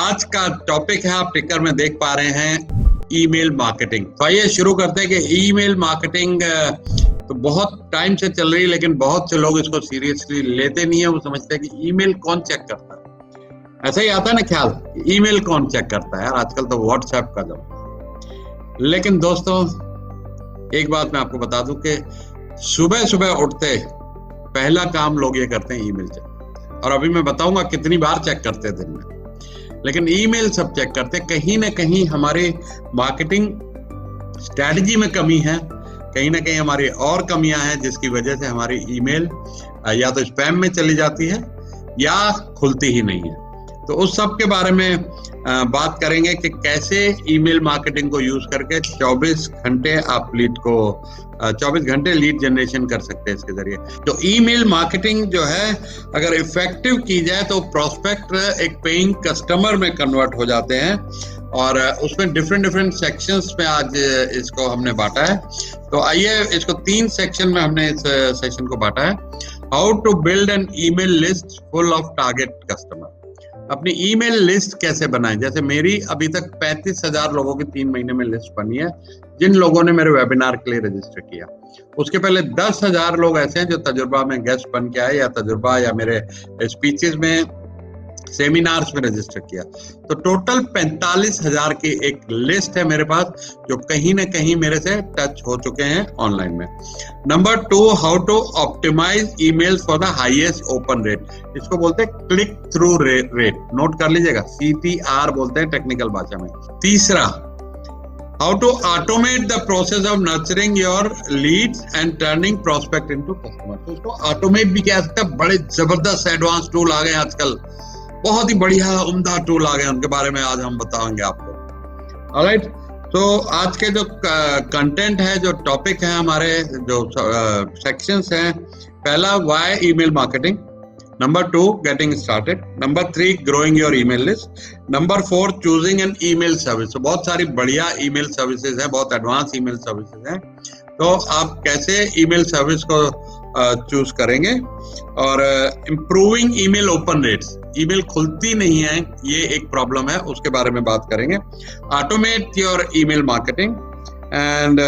आज का टॉपिक है, आप टिकर में देख पा रहे हैं, ईमेल मार्केटिंग। तो आइए शुरू करते हैं कि ईमेल मार्केटिंग तो बहुत टाइम से चल रही है, लेकिन बहुत से लोग इसको सीरियसली लेते नहीं है। वो समझते हैं कि ईमेल कौन चेक करता है। ऐसा ही आता है ना ख्याल, ईमेल कौन चेक करता है यार, आजकल तो व्हाट्सएप का जमाना। लेकिन दोस्तों एक बात मैं आपको बता दूं कि सुबह सुबह उठते पहला काम लोग ये करते हैं ईमेल चेक। और अभी मैं बताऊंगा कितनी बार चेक करते हैं दिन में, लेकिन ईमेल सब चेक करते। कहीं ना कहीं हमारे मार्केटिंग स्ट्रैटेजी में कमी है, कहीं ना कहीं हमारी और कमियां हैं, जिसकी वजह से हमारी ईमेल या तो स्पैम में चली जाती है या खुलती ही नहीं है। तो उस सब के बारे में बात करेंगे कि कैसे ईमेल मार्केटिंग को यूज करके 24 घंटे आप लीड को 24 घंटे लीड जनरेशन कर सकते हैं इसके जरिए। तो ईमेल मार्केटिंग जो है अगर इफेक्टिव की जाए तो प्रोस्पेक्ट एक पेइंग कस्टमर में कन्वर्ट हो जाते हैं। और उसमें डिफरेंट सेक्शंस में आज इसको हमने बांटा है। तो आइए इसको 3 सेक्शन में हमने इस सेशन को बांटा है। How to build an email list full of target customer. अपनी ईमेल लिस्ट कैसे बनाएं। जैसे मेरी अभी तक 35,000 लोगों की 3 महीने में लिस्ट बनी है, जिन लोगों ने मेरे वेबिनार के लिए रजिस्टर किया। उसके पहले 10,000 लोग ऐसे हैं जो तजुर्बा में गेस्ट बन के आए, या तजुर्बा या मेरे स्पीचेस में, सेमिनार्स में रजिस्टर किया। तो टोटल 45,000 की एक लिस्ट है मेरे पास, जो कहीं ना कहीं मेरे से टच हो चुके हैं ऑनलाइन में। Number 2, how to optimise email for the highest open rate. इसको बोलते हैं क्लिक थ्रू रेट, नोट कर लीजिएगा, CTR बोलते हैं टेक्निकल भाषा में। तीसरा, how to automate the process of nurturing your leads and turning prospect into customer. तो इसको ऑटोमेट भी किया सकता है। बड़े जबरदस्त एडवांस टूल आ गए आजकल, बहुत ही बढ़िया उम्दा टूल आ गए, उनके बारे में आज हम बताएंगे आपको। ऑलराइट, तो आज के जो कंटेंट है, जो टॉपिक है, हमारे जो सेक्शंस हैं, पहला why email marketing, number 2 getting started, number 3 growing your email list, number 4 choosing N email service. तो बहुत सारी बढ़िया ईमेल सर्विसेज है, बहुत एडवांस ईमेल सर्विसेज हैं। तो आप कैसे ईमेल सर्विस को चूज करेंगे। और improving email open rates, email खुलती नहीं है, ये एक प्रॉब्लम है, उसके बारे में बात करेंगे। Automate your email marketing and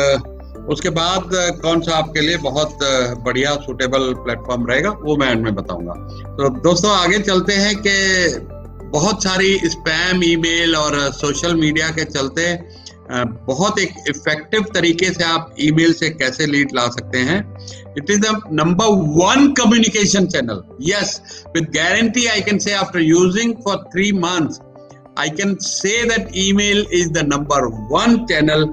उसके बाद कौन सा आपके लिए बहुत बढ़िया सूटेबल प्लेटफॉर्म रहेगा, वो मैं एंड में बताऊंगा। तो दोस्तों आगे चलते हैं कि बहुत सारी स्पैम ईमेल और सोशल मीडिया के चलते बहुत एक इफेक्टिव तरीके से आप ईमेल से कैसे लीड ला सकते हैं। It is the number 1 communication channel. Yes, with guarantee I can say after using for 3 months I can say that email is the number 1 channel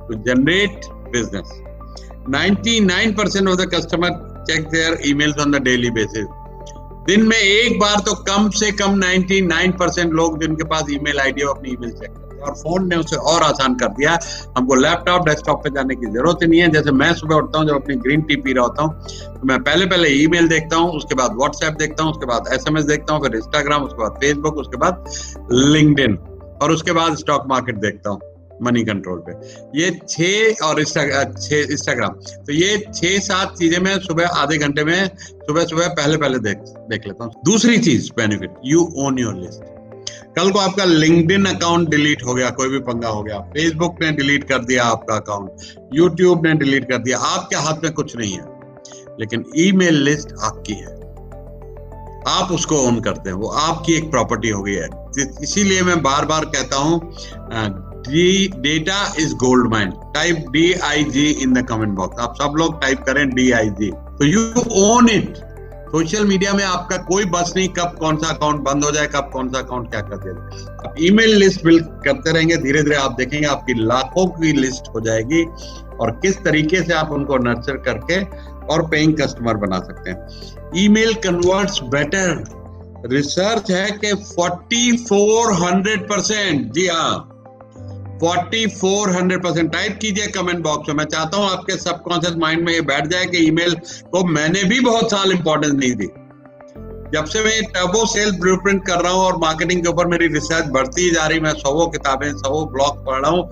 to generate business. 99% of the customer check their emails on the daily basis. दिन में एक बार तो कम से कम 99% लोग जिनके पास email ID हो अपनी email check करते हैं। और फोन ने उसे और आसान कर दिया, हमको लैपटॉप डेस्कटॉप पे जाने की जरूरत ही नहीं है। जैसे मैं सुबह उठता हूँ, जब अपनी ग्रीन टी पी रहा होता हूँ, तो मैं पहले ईमेल देखता हूँ, उसके बाद व्हाट्सएप देखता हूँ, उसके बाद SMS देखता हूँ, फिर इंस्टाग्राम, उसके बाद फेसबुक, उसके बाद लिंक्डइन, और उसके बाद स्टॉक मार्केट देखता हूँ मनी कंट्रोल पे। ये 6 और इंस्टाग्राम, तो ये 6-7 चीजें मैं सुबह आधे घंटे में सुबह पहले देख लेता हूँ। दूसरी चीज benefit, you own your list. कल को आपका लिंक्डइन अकाउंट डिलीट हो गया, कोई भी पंगा हो गया, फेसबुक ने डिलीट कर दिया आपका अकाउंट, यूट्यूब ने डिलीट कर दिया, आपके हाथ में कुछ नहीं है, लेकिन ईमेल लिस्ट आपकी है, आप उसको ओन करते हैं, वो आपकी एक प्रॉपर्टी हो गई है। इसीलिए मैं बार बार कहता हूं, data is gold mine. Type DIG in the comment box, आप सब लोग टाइप करें DIG, तो you own it. Social media में आपका कोई बस नहीं, कब कौन सा अकाउंट बंद हो जाए, कब कौन सा अकाउंट क्या कर देगा। आप ईमेल लिस्ट बिल्ड करते रहेंगे, धीरे धीरे आप देखेंगे आपकी लाखों की लिस्ट हो जाएगी, और किस तरीके से आप उनको नर्चर करके और पेइंग कस्टमर बना सकते हैं। Email converts better. रिसर्च है कि 4400%, जी हाँ 4400%। टाइप कीजिए कमेंट बॉक्स में। मैं चाहता हूं आपके सबकॉन्शियस माइंड में ये बैठ जाए कि ईमेल को मैंने भी बहुत साल इंपॉर्टेंस नहीं दी। जब से मैं टर्बो सेल्स ब्लूप्रिंट कर रहा हूं और मार्केटिंग के ऊपर मेरी रिसर्च बढ़ती जा रही, मैं 100 किताबें 100 ब्लॉग पढ़ रहा हूं,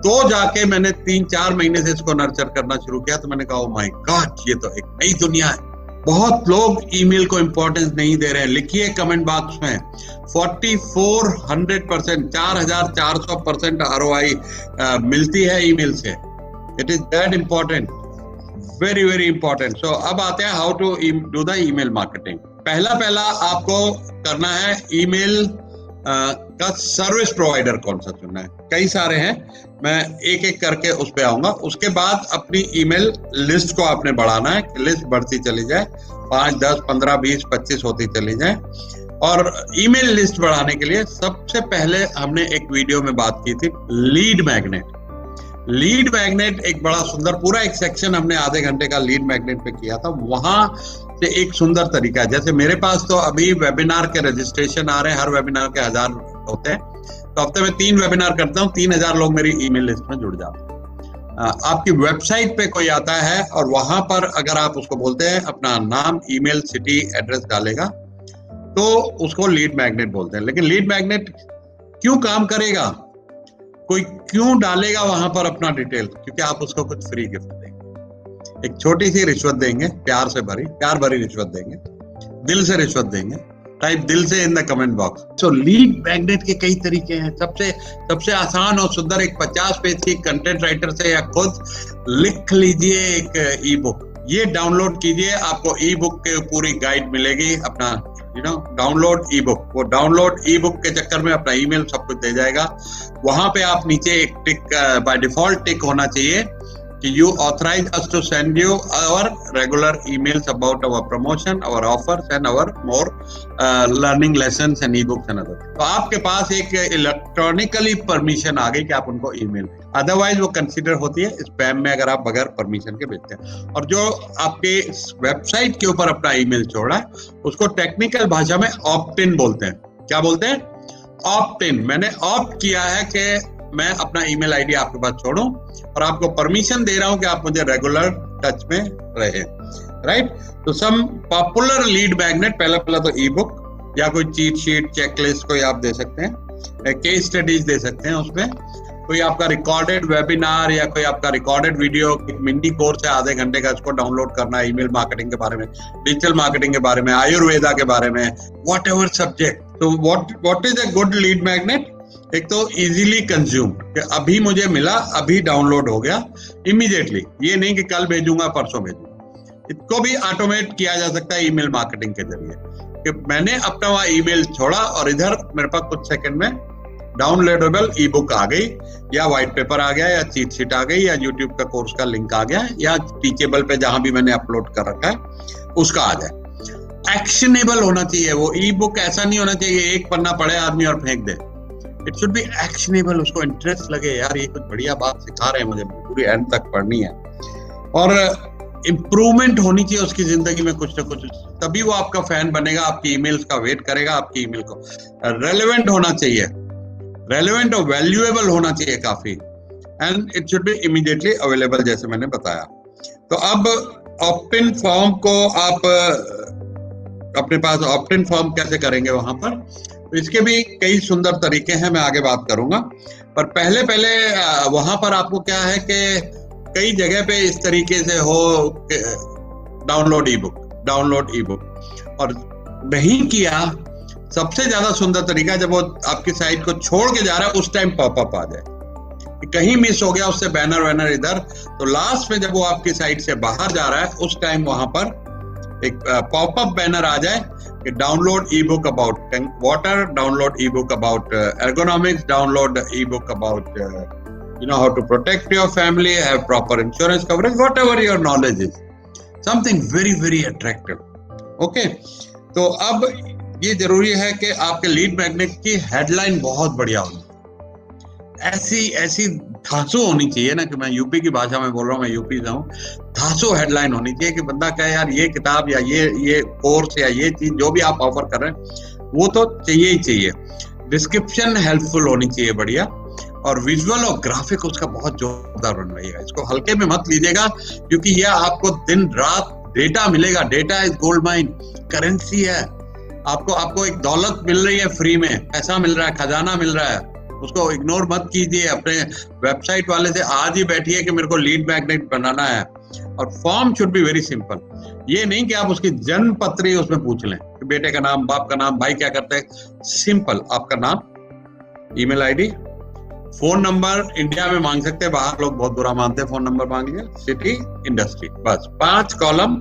तो जाके मैंने 3-4 महीने से इसको नर्चर करना शुरू किया। तो मैंने कहा, ओ माय गॉड, ये तो एक नई दुनिया है, बहुत लोग ईमेल को इंपॉर्टेंस नहीं दे रहे हैं। लिखिए कमेंट बॉक्स में 4400%, 4400% ROI मिलती है ईमेल से। It is that important, very very important. So अब आते हैं how to do the email marketing. पहला आपको करना है ईमेल का सर्विस प्रोवाइडर कौन सा चुनना है। कई सारे हैं, मैं एक एक करके उस पे आऊंगा। उसके बाद अपनी ईमेल लिस्ट को आपने बढ़ाना है, लिस्ट बढ़ती चली जाए, 5, 10, 15, 20, 25 होती चली जाए। और ईमेल लिस्ट बढ़ाने के लिए सबसे पहले हमने एक वीडियो में बात की थी लीड मैग्नेट। लीड मैग्नेट एक बड़ा सुंदर, पूरा एक सेक्शन हमने आधे घंटे का लीड मैग्नेट पे किया था। वहां से एक सुंदर तरीका है, जैसे मेरे पास तो अभी वेबिनार के रजिस्ट्रेशन आ रहे हैं, हर वेबिनार के 1000 होते हैं, तो हफ्ते में 3 वेबिनार करता हूँ, 3000 लोग मेरी ईमेल लिस्ट में जुड़ जाते हैं। आपकी वेबसाइट पे कोई आता है और वहां पर अगर आप उसको बोलते हैं अपना नाम, ईमेल, सिटी, एड्रेस डालेगा तो उसको लीड मैग्नेट बोलते हैं। लेकिन लीड मैग्नेट क्यों काम करेगा, कोई क्यों डालेगा वहां पर अपना डिटेल? क्योंकि आप उसको कुछ फ्री गिफ्ट देंगे, एक छोटी सी रिश्वत देंगे, प्यार भरी रिश्वत देंगे, दिल से रिश्वत देंगे। टाइप दिल से इन the comment box. So lead magnet के कई तरीके हैं। सबसे आसान और सुंदर एक 50 पेज की कंटेंट राइटर से या खुद लिख लीजिए एक ई बुक, ये डाउनलोड कीजिए, आपको ई बुक के पूरी गाइड मिलेगी। अपना डाउनलोड ई बुक, वो डाउनलोड ई बुक के चक्कर में अपना ईमेल सब कुछ दे जाएगा। वहां पे आप नीचे एक टिक, बाय डिफॉल्ट टिक होना चाहिए कि you authorize us to send you our regular emails about our promotion, our offers and our more learning lessons and e-books and other। तो आपके पास एक इलेक्ट्रॉनिकली परमिशन आ गई कि आप उनको ईमेल, अदरवाइज वो कंसीडर होती है स्पैम में अगर आप बगैर परमिशन के भेजते हैं। और जो आपके वेबसाइट के ऊपर अपना ईमेल छोड़ा है उसको टेक्निकल भाषा में ऑप्ट इन बोलते हैं। क्या बोलते हैं? ऑप्ट इन। मैंने ऑप्ट किया है कि मैं अपना ईमेल आईडी आपके पास छोड़ूं और आपको परमिशन दे रहा हूं कि आप मुझे रेगुलर टच में रहे, राइट। तो सम पॉपुलर लीड मैग्नेट, पहला तो ई बुक या कोई चीट शीट, चेकलिस्ट कोई आप दे सकते हैं, केस स्टडीज दे सकते हैं, उसमें कोई आपका रिकॉर्डेड वेबिनार या कोई आपका रिकॉर्डेड वीडियो, मिनी कोर्स है आधे घंटे का, इसको डाउनलोड करना है ईमेल मार्केटिंग के बारे में, डिजिटल मार्केटिंग के बारे में, आयुर्वेदा के बारे में, वॉट एवर सब्जेक्ट। तो what is a good lead magnet? एक तो इजीली कंज्यूम, कि अभी मुझे मिला, अभी डाउनलोड हो गया इमीडिएटली, ये नहीं कि कल भेजूंगा परसों भेजूंगा। इसको भी ऑटोमेट किया जा सकता है ईमेल मार्केटिंग के जरिए, कि मैंने अपना वहां ईमेल छोड़ा और इधर मेरे पास कुछ सेकंड में डाउनलोडेबल ई बुक आ गई, या व्हाइट पेपर आ गया, या चीट शीट आ गई, या यूट्यूब का कोर्स का लिंक आ गया, या टीचेबल पे जहां भी मैंने अपलोड कर रखा है उसका आ जाए। एक्शनेबल होना चाहिए वो ई बुक, ऐसा नहीं होना चाहिए एक पन्ना पढ़े आदमी और फेंक दे। इट शुड बी एक्शनेबल, उसको इंटरेस्ट लगे, यार ये कुछ बढ़िया बात सिखा रहे हैं मुझे, पूरी एंड तक पढ़नी है। और इंप्रूवमेंट होनी चाहिए उसकी जिंदगी में कुछ ना कुछ, तभी वो आपका फैन बनेगा, आपकी ईमेल्स का वेट करेगा, आपकी ईमेल को। रेलेवेंट होना चाहिए, रेलेवेंट और वैल्यूएबल होना चाहिए काफी, and it should B immediately available, जैसे मैंने बताया। तो अब ऑप्ट इन फॉर्म को आप अपने पास ऑप्ट इन फॉर्म कैसे करेंगे वहां पर, तो इसके भी कई सुंदर तरीके हैं, मैं आगे बात करूंगा। पर पहले वहां पर आपको क्या है कि कई जगह पे इस तरीके से हो डाउनलोड ई बुक, और नहीं किया। सबसे ज्यादा सुंदर तरीका, जब वो आपकी साइट को छोड़ के जा रहा है उस टाइम पॉपअप आ जाए, कहीं मिस हो गया उससे बैनर वैनर इधर, तो लास्ट में जब वो आपकी साइट से बाहर जा रहा है उस टाइम वहां पर एक पॉपअप बैनर आ जाए कि download E book about water, download E book about ergonomics, download E book about how to protect your family, have proper insurance coverage, whatever your knowledge is, something very very attractive. Okay, तो अब ये जरूरी है कि आपके lead magnet की headline बहुत बढ़िया होनी, ऐसी धांसू होनी चाहिए ना, कि मैं यूपी की भाषा में बोल रहा हूँ, मैं यूपी से हूँ, धांसू हेडलाइन होनी चाहिए कि बंदा कहे यार ये किताब या ये कोर्स या ये चीज जो भी आप ऑफर कर रहे हैं वो तो चाहिए ही चाहिए। डिस्क्रिप्शन हेल्पफुल होनी चाहिए बढ़िया, और विजुअल और ग्राफिक उसका बहुत जोरदार बनवाइएगा। इसको हल्के में मत लीजिएगा, क्योंकि यह आपको दिन रात डेटा मिलेगा। Data is gold mine, currency है। आपको एक दौलत मिल रही है फ्री में, पैसा मिल रहा है, खजाना मिल रहा है, उसको इग्नोर मत कीजिए। अपने वेबसाइट वाले से आज ही बैठिए कि मेरे को लीड मैग्नेट बनाना है, और form should be very simple. ये नहीं कि आप उसकी जन्म पत्री उसमें पूछ लें कि बेटे का नाम, बाप का नाम, भाई क्या करते हैं। सिंपल, आपका नाम, email ID, phone number India में मांग सकते हैं, बाहर लोग बहुत बुरा मानते हैं फोन नंबर मांग लिया, सिटी, इंडस्ट्री, बस 5 कॉलम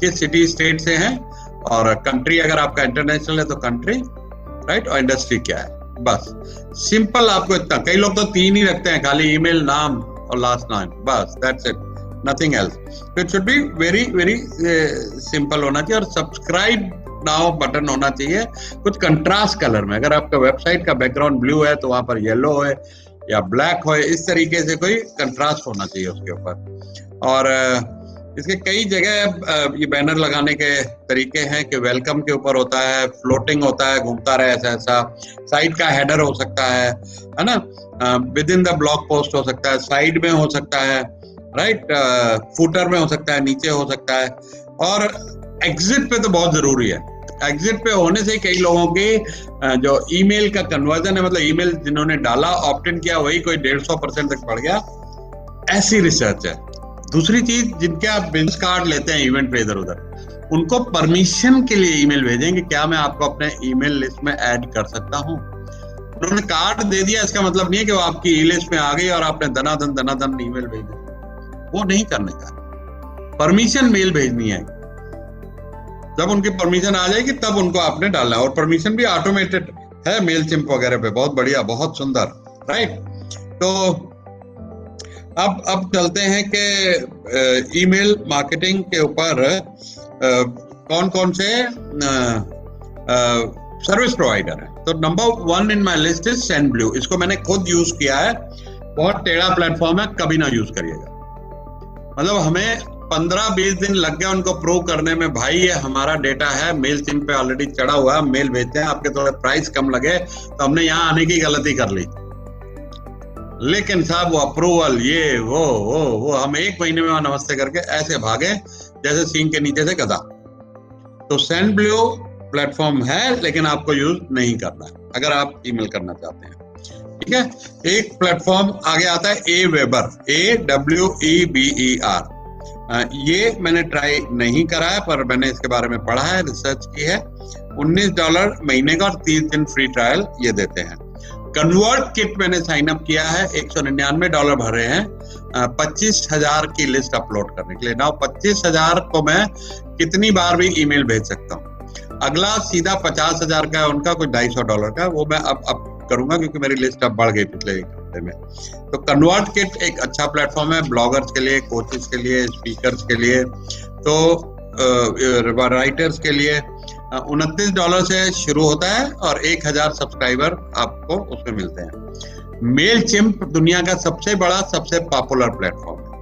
किस सिटी स्टेट से हैं, और कंट्री अगर आपका इंटरनेशनल है तो कंट्री, राइट, और इंडस्ट्री क्या है, बस सिंपल। आपको इतना, कई लोग तो 3 ही रखते हैं, खाली ईमेल, नाम और लास्ट नाम, बस that's it, nothing else. It should be very very simple होना चाहिए। और सब्सक्राइब नाउ बटन होना चाहिए कुछ कंट्रास्ट कलर में। अगर आपका वेबसाइट का बैकग्राउंड ब्लू है तो वहां पर येलो है या ब्लैक हो, इस तरीके से कोई कंट्रास्ट होना चाहिए उसके ऊपर। और इसके कई जगह ये बैनर लगाने के तरीके हैं कि वेलकम के ऊपर होता है, फ्लोटिंग होता है, घूमता रहे ऐसा ऐसा, साइड का हेडर हो सकता है ना, with in the blog post हो सकता है, साइड में हो सकता है, राइट, फुटर में हो सकता है, नीचे हो सकता है। और एग्जिट पे तो बहुत जरूरी है। एग्जिट पे होने से कई लोगों की जो ईमेल का कन्वर्जन है, मतलब ईमेल जिन्होंने डाला, ऑप्ट इन किया, वही कोई 150% तक बढ़ गया, ऐसी रिसर्च है। दूसरी चीज, जिनके आप बिजनेस कार्ड लेते हैं इवेंट पे इधर उधर, उनको परमिशन के लिए ईमेल भेजें कि क्या मैं आपको अपने ईमेल लिस्ट में ऐड कर सकता हूं। उन्होंने कार्ड दे दिया, इसका मतलब नहीं है कि वो आपकी ई लिस्ट में आ गई और आपने दनादन ईमेल भेज दी, वो नहीं करने का। परमिशन मेल भेजनी है, जब उनकी परमिशन आ जाएगी तब उनको आपने डालना है। और परमिशन भी ऑटोमेटेड है मेल चिम्प वगैरह पे, बहुत बढ़िया, बहुत सुंदर, राइट। तो अब चलते हैं कि ईमेल मार्केटिंग के ऊपर कौन कौन से सर्विस प्रोवाइडर है। तो number 1 in my list is Sendblue. इसको मैंने खुद यूज किया है, बहुत टेढ़ा प्लेटफॉर्म है, कभी ना यूज करिएगा। मतलब हमें 15-20 दिन लग गया उनको प्रूव करने में, भाई ये हमारा डेटा है, मेल चिम्प पे ऑलरेडी चढ़ा हुआ है, मेल भेजते हैं, आपके थोड़े प्राइस कम लगे तो हमने यहाँ आने की गलती कर ली। लेकिन साहब वो अप्रूवल, ये वो हम 1 महीने में नमस्ते करके ऐसे भागे जैसे सींग के नीचे से गधा। तो सेंडब्लू प्लेटफॉर्म है, लेकिन आपको यूज नहीं करना है अगर आप ईमेल करना चाहते हैं, ठीक है। एक प्लेटफॉर्म आगे आता है Aweber, AWEBER। ये मैंने ट्राई नहीं करा है, पर मैंने इसके बारे में पढ़ा है, रिसर्च की है। $19 महीने का और 30 दिन फ्री ट्रायल ये देते हैं। कन्वर्ट किट मैंने साइन अप किया है, $199 भरे हैं 25,000 की लिस्ट अपलोड करने के लिए। ना 25,000 को मैं कितनी बार भी ईमेल भेज सकता हूँ। अगला सीधा 50,000 का है उनका, कुछ $250 का, वो मैं अब करूंगा क्योंकि मेरी लिस्ट अब बढ़ गई पिछले 1 हफ्ते में। तो कन्वर्ट किट एक अच्छा प्लेटफॉर्म है ब्लॉगर्स के लिए, कोचेस के लिए, स्पीकर्स के लिए, तो राइटर्स के लिए। $29 से शुरू होता है और 1000 सब्सक्राइबर आपको उसमें मिलते हैं। मेल चिम्प दुनिया का सबसे बड़ा, सबसे पॉपुलर प्लेटफॉर्म है।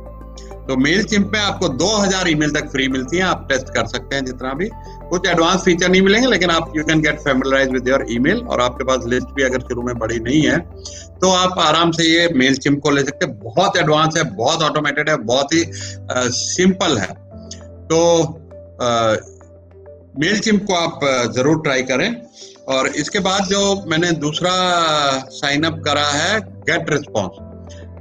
तो मेल चिम्प में आपको 2000 ईमेल तक फ्री मिलती हैं, आप टेस्ट कर सकते हैं जितना भी। कुछ एडवांस फीचर नहीं मिलेंगे, लेकिन आप you can get familiarized with your email. और आपके पास लिस्ट भी अगर शुरू में बड़ी नहीं है तो आप आराम से ये मेल चिम्प को ले सकते हैं। बहुत एडवांस है, बहुत ऑटोमेटेड है, बहुत ही सिंपल है। तो मेल चिम्प को आप जरूर ट्राई करें। और इसके बाद जो मैंने दूसरा साइन अप करा है, गेट रिस्पॉन्स।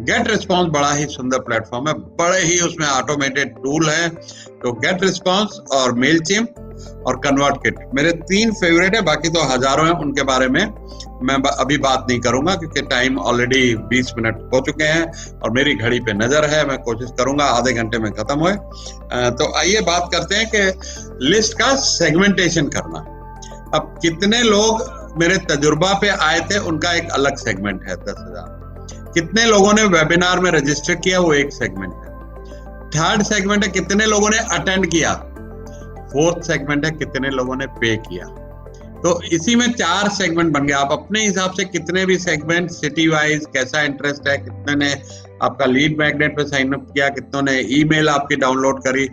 गेट रिस्पॉन्स बड़ा ही सुंदर प्लेटफॉर्म है, बड़े ही उसमें ऑटोमेटेड टूल है। तो गेट रिस्पॉन्स और मेल चिम्प और कन्वर्ट किट मेरे 3 फेवरेट है, बाकी तो हजारों हैं, उनके बारे में मैं अभी बात नहीं करूंगा क्योंकि टाइम ऑलरेडी 20 मिनट हो चुके हैं और मेरी घड़ी पे नजर है। मैं कोशिश करूंगा आधे घंटे में खत्म होए। तो आइए बात करते हैं कि लिस्ट का सेगमेंटेशन करना। अब कितने लोग मेरे तजुर्बा पे आए थे, उनका एक अलग सेगमेंट है, 10,000। कितने लोगों ने वेबिनार में रजिस्टर किया, वो एक सेगमेंट है। 3rd सेगमेंट है कितने लोगों ने अटेंड किया। 4th सेगमेंट है कितने लोगों ने पे किया। तो इसी में 4 सेगमेंट बन गए। आप अपने हिसाब से कितने भी सेगमेंट, सिटी वाइज कैसा इंटरेस्ट है, कितने ने आपका लीड मैग्नेट पे साइन अप किया, कितनों ने ईमेल आपकी डाउनलोड करी,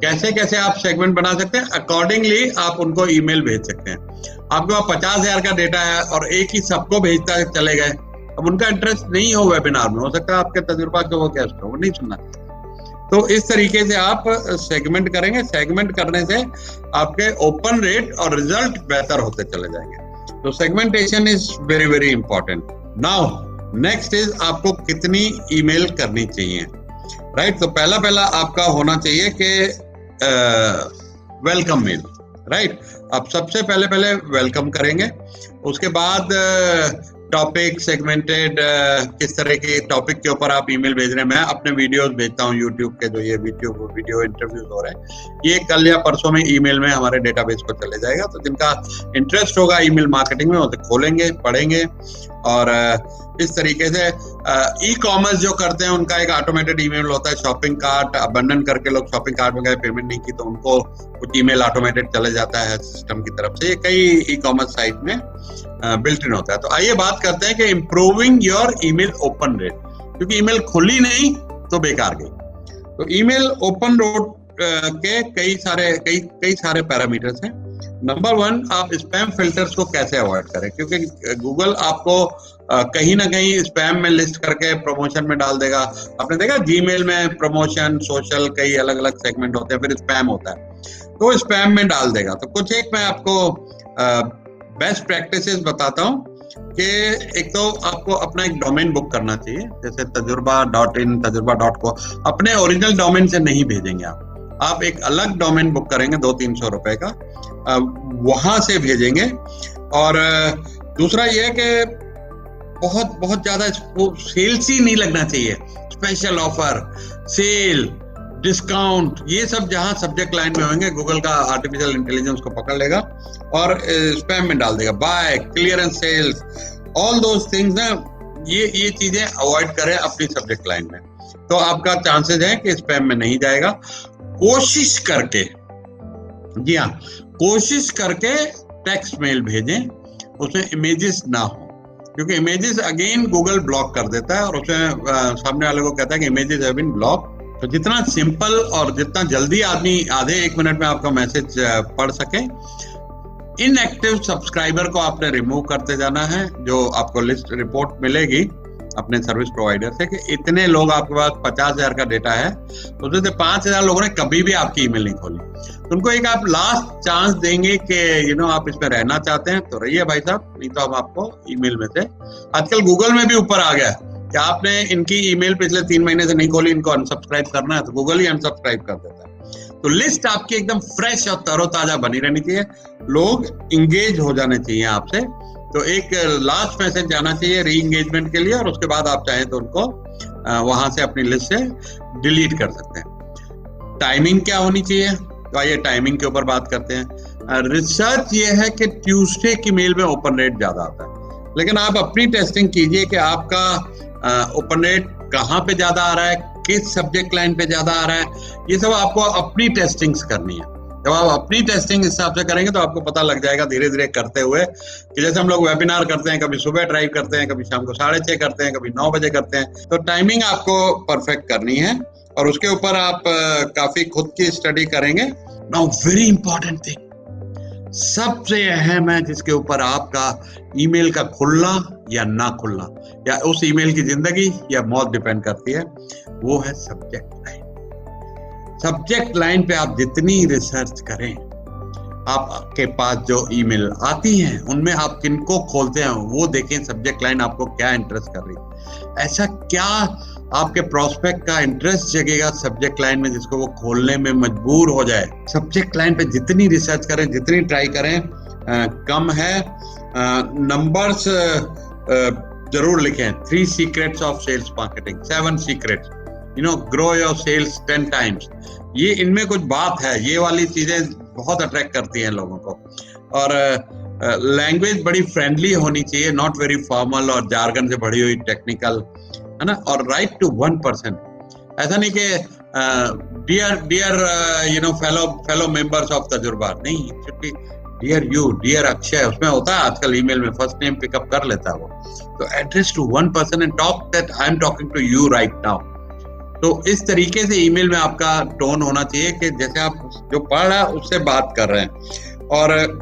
कैसे कैसे आप सेगमेंट बना सकते हैं। अकॉर्डिंगली आप उनको ईमेल भेज सकते हैं। आपके पास 50,000 का डेटा है और एक ही सबको भेजता चले गए, अब उनका इंटरेस्ट नहीं हो वेबिनार में, हो सकता है आपके तजुर्बा के वो गेस्ट हो, वो नहीं सुनना। तो इस तरीके से आप सेगमेंट करेंगे। सेगमेंट करने से आपके ओपन रेट और रिजल्ट बेहतर होते चले जाएंगे। तो segmentation is very very important. Now next is आपको कितनी ईमेल करनी चाहिए। राइट। तो पहला आपका होना चाहिए कि वेलकम मेल, राइट। आप सबसे पहले वेलकम करेंगे, उसके बाद टॉपिक सेगमेंटेड, किस तरह के टॉपिक के ऊपर आप ईमेल भेज रहे हैं। मैं अपने वीडियोस भेजता हूँ यूट्यूब के, जो ये वीडियो इंटरव्यूज हो रहे हैं, ये कल या परसों में ईमेल में हमारे डेटाबेस पर चले जाएगा। तो जिनका इंटरेस्ट होगा ईमेल मार्केटिंग में, वो खोलेंगे, पढ़ेंगे। और इस तरीके से ई कॉमर्स जो करते हैं उनका एक ऑटोमेटेड ईमेल होता है। शॉपिंग कार्ट अबंडन करके लोग शॉपिंग कार्ट में गए, पेमेंट नहीं की, तो उनको कुछ ईमेल ऑटोमेटेड चले जाता है सिस्टम की तरफ से। ये कई ई कॉमर्स साइट में बिल्ट इन होता है। तो आइए बात करते हैं कि improving your email open rate, क्योंकि ईमेल खुली नहीं तो बेकार गई। तो ईमेल ओपन रेट के कई सारे पैरामीटर्स हैं। नंबर 1, आप स्पैम फिल्टर्स को कैसे अवॉइड करें, क्योंकि गूगल आपको कहीं ना कहीं स्पैम में लिस्ट करके प्रमोशन में डाल देगा। आपने देखा जीमेल में प्रमोशन, सोशल, कई अलग अलग सेगमेंट होते हैं, फिर स्पैम होता है, तो स्पैम में डाल देगा। तो कुछ एक मैं आपको बेस्ट प्रैक्टिसेस बताता हूँ कि एक तो आपको अपना एक डोमेन बुक करना चाहिए, जैसे tajurba.in, tajurba.co। अपने ओरिजिनल डोमेन से नहीं भेजेंगे आप एक अलग डोमेन बुक करेंगे 200-300 रुपए का, वहां से भेजेंगे। और दूसरा ये है कि बहुत ज्यादा सेल्स ही नहीं लगना चाहिए। स्पेशल ऑफर, सेल, डिस्काउंट, ये सब जहां सब्जेक्ट लाइन में होंगे, गूगल का आर्टिफिशियल इंटेलिजेंस को पकड़ लेगा और स्पैम में डाल देगा। Buy, clearance sales, all those things ना, ये चीजें अवॉइड करें अपनी सब्जेक्ट लाइन में, तो आपका चांसेस है कि स्पैम में नहीं जाएगा। कोशिश करके, जी हाँ, कोशिश करके टेक्स्ट मेल भेजें, उसमें इमेजेस ना हो, क्योंकि इमेजेस अगेन गूगल ब्लॉक कर देता है और उसमें सामने वाले को कहता है कि इमेजेस हैव बीन ब्लॉक। तो जितना सिंपल और जितना जल्दी आदमी आधे 1 मिनट में आपका मैसेज पढ़ सके, इनएक्टिव सब्सक्राइबर को आपने रिमूव करते जाना है। जो आपको लिस्ट रिपोर्ट मिलेगी अपने सर्विस प्रोवाइडर से कि इतने लोग आपके पास 50,000 का डेटा है, उसमें से 5,000 लोगों ने कभी भी आपकी ईमेल नहीं खोली। तो उनको एक आप लास्ट चांस देंगे कि आप इसमें रहना चाहते हैं तो रहिए भाई साहब, नहीं तो हम आपको ईमेल में से, आजकल गूगल में भी ऊपर आ गया कि आपने इनकी ईमेल पिछले 3 महीने से नहीं खोली, इनको अनसब्सक्राइब करना है, तो गूगल ही अनसब्सक्राइब कर देता है। तो लिस्ट आपकी एकदम फ्रेश और तरोताजा बनी रहनी चाहिए, लोग इंगेज हो जाने चाहिए आपसे। तो एक लास्ट मैसेज जाना चाहिए री इंगेजमेंट के लिए, और उसके बाद आप चाहें तो उनको वहां से अपनी लिस्ट से डिलीट कर सकते हैं। टाइमिंग क्या होनी चाहिए, तो आइए टाइमिंग के ऊपर बात करते हैं। रिसर्च ये है कि ट्यूसडे की मेल में ओपन रेट ज्यादा आता है, लेकिन आप अपनी टेस्टिंग कीजिए कि आपका ओपन रेट कहाँ पे ज्यादा आ रहा है, किस सब्जेक्ट लाइन पे ज्यादा आ रहा है। ये सब आपको अपनी टेस्टिंग्स करनी है। जब आप अपनी टेस्टिंग हिसाब से करेंगे तो आपको पता लग जाएगा धीरे धीरे करते हुए कि जैसे हम लोग वेबिनार करते हैं, कभी सुबह ड्राइव करते हैं, कभी शाम को 6:30 करते हैं, कभी 9 बजे करते हैं। तो टाइमिंग आपको परफेक्ट करनी है और उसके ऊपर आप काफी खुद की स्टडी करेंगे। नाउ वेरी इंपॉर्टेंट थिंग, सबसे अहम है, जिसके ऊपर आपका ईमेल का खुलना या ना खुलना, या उस ईमेल की जिंदगी या मौत डिपेंड करती है, वो है सब्जेक्ट लाइन। सब्जेक्ट लाइन पे आप जितनी रिसर्च करें, आपके पास जो ईमेल आती हैं उनमें आप किनको खोलते हैं वो देखें, सब्जेक्ट लाइन आपको क्या इंटरेस्ट कर रही है, ऐसा क्या आपके प्रोस्पेक्ट का इंटरेस्ट जगेगा सब्जेक्ट लाइन में जिसको वो खोलने में मजबूर हो जाए। सब्जेक्ट लाइन पे जितनी रिसर्च करें, जितनी ट्राई करें, कम है। नंबर्स जरूर लिखें, 3 secrets of sales marketing, 7 secrets, grow your sales 10 times. ये इनमें कुछ बात है, ये वाली चीजें बहुत अट्रैक्ट करती हैं लोगों को। और लैंग्वेज बड़ी फ्रेंडली होनी चाहिए, नॉट वेरी फॉर्मल और जार्गन से भरी हुई टेक्निकल, है ना। और राइट टू 1%, ऐसा नहीं कि डियर फेलो मेंबर्स ऑफ तजुर्बा, नहीं, it should be dear you, dear Akshay. उसमें होता है आजकल ईमेल में फर्स्ट नेम पिकअप कर लेता है वो। तो address to 1% and talk that I am talking to you right now. तो इस तरीके से ईमेल में आपका टोन होना चाहिए कि जैसे आप जो पढ़ रहा है उससे बात कर रहे हैं, और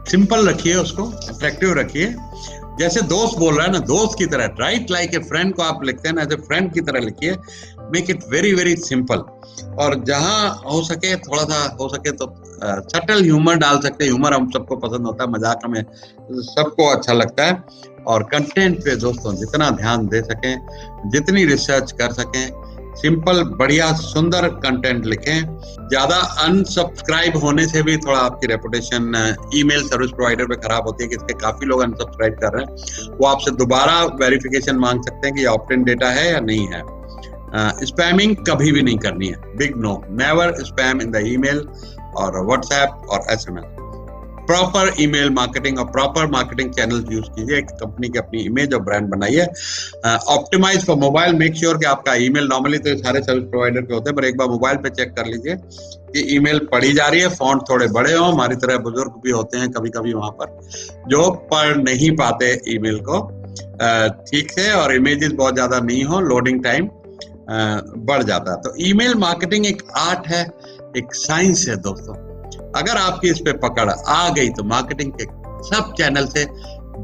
सिंपल रखिए, उसको अट्रैक्टिव रखिए। जैसे दोस्त बोल रहा है ना, दोस्त की तरह, राइट लाइक ए फ्रेंड को आप लिखते हैं ना, एज ए फ्रेंड की तरह लिखिए। Make it very very simple. और जहां हो सके, थोड़ा सा हो सके तो सटल ह्यूमर डाल सकते हैं। ह्यूमर हम सबको पसंद होता है, मजाक हमें सबको अच्छा लगता है। और कंटेंट पे दोस्तों जितना ध्यान दे सकें, जितनी रिसर्च कर सकें, सिंपल, बढ़िया, सुंदर कंटेंट लिखें। ज्यादा अनसब्सक्राइब होने से भी थोड़ा आपकी रेपुटेशन ईमेल सर्विस प्रोवाइडर पे खराब होती है कि इसके काफी लोग अनसब्सक्राइब कर रहे हैं। वो आपसे दोबारा वेरिफिकेशन मांग सकते हैं कि ये ऑप्ट इन डेटा है या नहीं है। स्पैमिंग कभी भी नहीं करनी है, big no, never spam in the email और व्हाट्सएप और SMS। प्रॉपर ईमेल मार्केटिंग और प्रॉपर मार्केटिंग चैनल यूज कीजिए। एक कंपनी की अपनी इमेज और ब्रांड बनाइए। Optimise for mobile, make sure कि आपका ईमेल, नॉर्मली तो सारे सर्विस प्रोवाइडर के होते हैं, पर एक बार मोबाइल पे चेक कर लीजिए कि ईमेल पढ़ी जा रही है, फॉन्ट थोड़े बड़े हों। हमारी तरह बुजुर्ग भी होते हैं कभी कभी वहां पर जो पढ़ नहीं पाते ईमेल को ठीक से, और इमेजेस बहुत ज्यादा नहीं हो, लोडिंग टाइम बढ़ जाता है। तो ईमेल मार्केटिंग एक आर्ट है, एक साइंस है दोस्तों। अगर आपकी इस पे पकड़ आ गई तो मार्केटिंग के सब चैनल से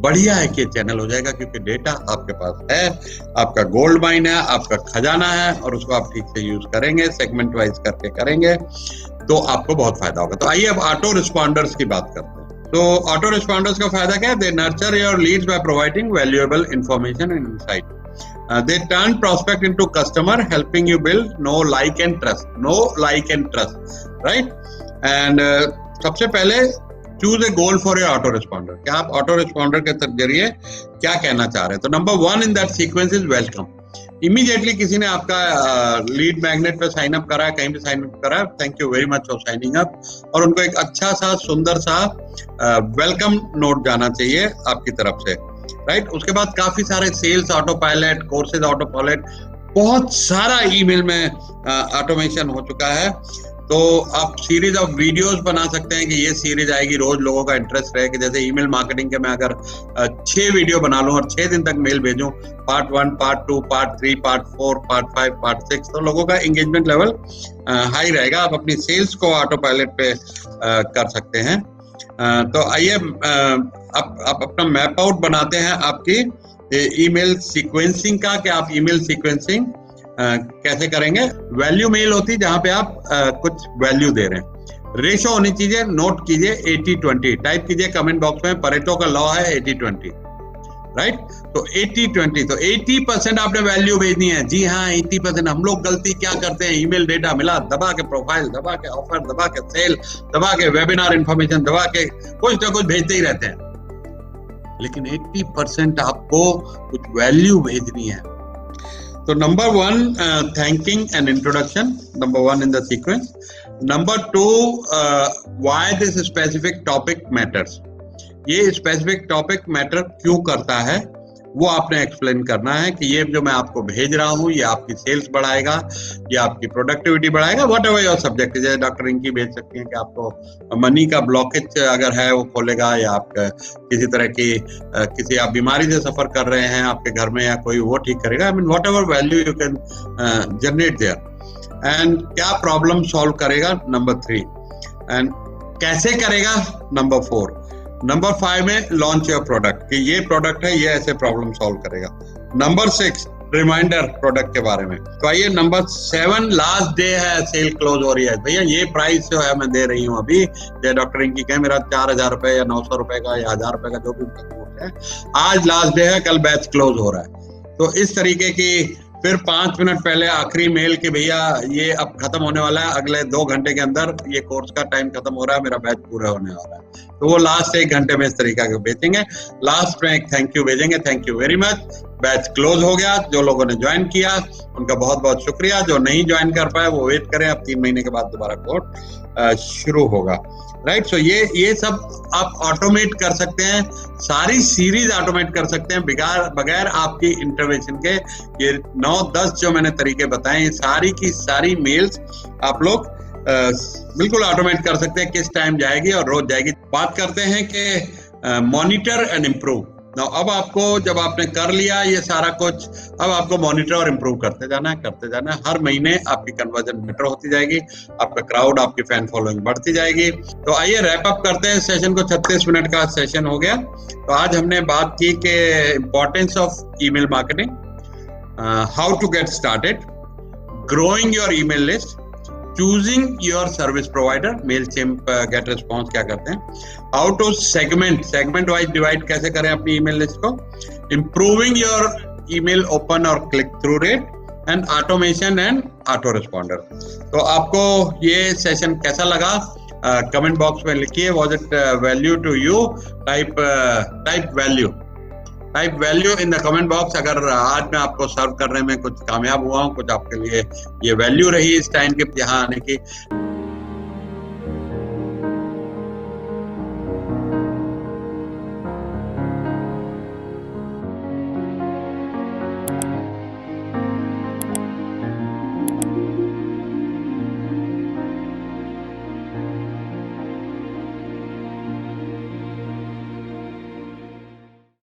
बढ़िया है कि ये चैनल हो जाएगा, क्योंकि डेटा आपके पास है, आपका गोल्ड माइन है, आपका खजाना है, और उसको आप ठीक से यूज करेंगे, सेगमेंट वाइज करके करेंगे तो आपको बहुत फायदा होगा। तो आइए अब ऑटो रिस्पॉन्डर्स की बात करते हैं। तो ऑटो रिस्पॉन्डर्स का फायदा क्या है? They nurture your leads by providing valuable information and insight. They turn prospect into customer, helping you build know, like and trust, right? And सबसे पहले choose a goal for your auto responder। क्या आप auto responder के जरिए क्या कहना चाह रहे हैं? तो number 1 in that sequence is welcome. Immediately किसी ने आपका लीड मैग्नेट पे साइन अप करा है, कहीं पे साइन अप करा है, thank you very much for signing up, और उनको एक अच्छा सा सुंदर सा वेलकम नोट जाना चाहिए आपकी तरफ से, राइट? उसके बाद काफी सारे sales autopilot, courses autopilot, बहुत सारा ईमेल में ऑटोमेशन हो चुका है। तो आप सीरीज ऑफ वीडियोस बना सकते हैं कि ये सीरीज आएगी, रोज लोगों का इंटरेस्ट रहे कि जैसे ईमेल मार्केटिंग के मैं अगर 6 वीडियो बना लूं और 6 दिन तक मेल भेजूं, part 1, part 2, part 3, part 4, part 5, part 6, तो लोगों का एंगेजमेंट लेवल हाई रहेगा। आप अपनी सेल्स को ऑटो पायलट पे कर सकते हैं। तो आइए आप अपना मैप आउट बनाते हैं आपकी ईमेल सीक्वेंसिंग का, कि आप ईमेल सीक्वेंसिंग कैसे करेंगे। वैल्यू मेल होती है जहां पे आप कुछ वैल्यू दे रहे हैं। रेशो होनी चाहिए, नोट कीजिए 80-20, टाइप कीजिए कमेंट बॉक्स में। परेटो का लॉ है 80-20, राइट? तो 80-20, तो 80% आपने वैल्यू भेजनी है। जी हाँ, 80%। हम लोग गलती क्या करते हैं? ईमेल डेटा मिला, दबा के प्रोफाइल, दबा के ऑफर, दबा के सेल, दबा के वेबिनार इंफॉर्मेशन, दबा के कुछ ना कुछ भेजते ही रहते हैं। लेकिन 80% आपको कुछ वैल्यू भेजनी है। तो number 1, thanking and introduction, number 1 in the sequence. Number 2, why this specific topic matters. ये specific topic matter क्यों करता है वो आपने एक्सप्लेन करना है कि ये जो मैं आपको भेज रहा हूँ ये आपकी सेल्स बढ़ाएगा, ये आपकी प्रोडक्टिविटी बढ़ाएगा, वट एवर योर सब्जेक्ट। जैसे डॉक्टर रिंकी भेज सकती हैं कि आपको मनी का ब्लॉकेज अगर है वो खोलेगा, या आप किसी तरह की किसी आप बीमारी से सफर कर रहे हैं आपके घर में या कोई, वो ठीक करेगा। I mean what ever value you can generate there. And क्या प्रॉब्लम सॉल्व करेगा, नंबर 3। एंड कैसे करेगा, नंबर 4। नंबर 5 में लॉन्च योर प्रोडक्ट, कि ये प्रोडक्ट है, ये ऐसे प्रॉब्लम सॉल्व करेगा। नंबर 6 रिमाइंडर प्रोडक्ट के बारे में। तो आइए नंबर 7, लास्ट डे है, सेल क्लोज हो रही है भैया, ये प्राइस जो है मैं दे रही हूँ अभी, ये डॉक्टर रिंकी कहे मेरा 4000 रुपए या 900 रुपए का या 1000 रुपए का जो भी है, आज लास्ट डे है, कल बैच क्लोज हो रहा है। तो इस तरीके की फिर 5 मिनट पहले आखिरी मेल कि भैया ये अब खत्म होने वाला है, अगले 2 घंटे के अंदर ये कोर्स का टाइम खत्म हो रहा है, मेरा बैच पूरा होने वाला है। तो वो लास्ट 1 घंटे में इस तरीका के भेजेंगे। लास्ट में एक थैंक यू भेजेंगे, thank you very much, batch close हो गया। जो लोगों ने ज्वाइन किया उनका बहुत बहुत शुक्रिया, जो नहीं ज्वाइन कर पाए वो वेट करें, अब 3 महीने के बाद दोबारा कोर्स शुरू होगा, राइट? सो ये सब आप ऑटोमेट कर सकते हैं, सारी सीरीज ऑटोमेट कर सकते हैं बगैर आपकी इंटरवेंशन के। ये 9-10 जो मैंने तरीके बताए, ये सारी की सारी मेल्स आप लोग बिल्कुल ऑटोमेट कर सकते हैं। किस टाइम जाएगी और रोज जाएगी। बात करते हैं कि मॉनिटर एंड इम्प्रूव। अब आपको, जब आपने कर लिया ये सारा कुछ, अब आपको मॉनिटर और इम्प्रूव करते जाना है। हर महीने आपकी कन्वर्जन बेटर होती जाएगी, आपका क्राउड, आपकी फैन फॉलोइंग बढ़ती जाएगी। तो आइए रैप अप करते हैं सेशन को। 36 मिनट का सेशन हो गया। तो आज हमने बात की कि importance of email marketing, how to get started, growing your email list, choosing your service provider, Mailchimp, GetResponse क्या करते हैं, how to segment wise divide कैसे करें अपनी ईमेल लिस्ट को, इंप्रूविंग योर ईमेल ओपन और click through rate, and automation and autoresponder. तो आपको ये सेशन कैसा लगा कमेंट बॉक्स में लिखिए। Was it value to you? Type value in the comment box. अगर आज मैं आपको सर्व करने में कुछ कामयाब हुआ हूँ, कुछ आपके लिए ये वैल्यू रही इस टाइम के यहाँ आने की,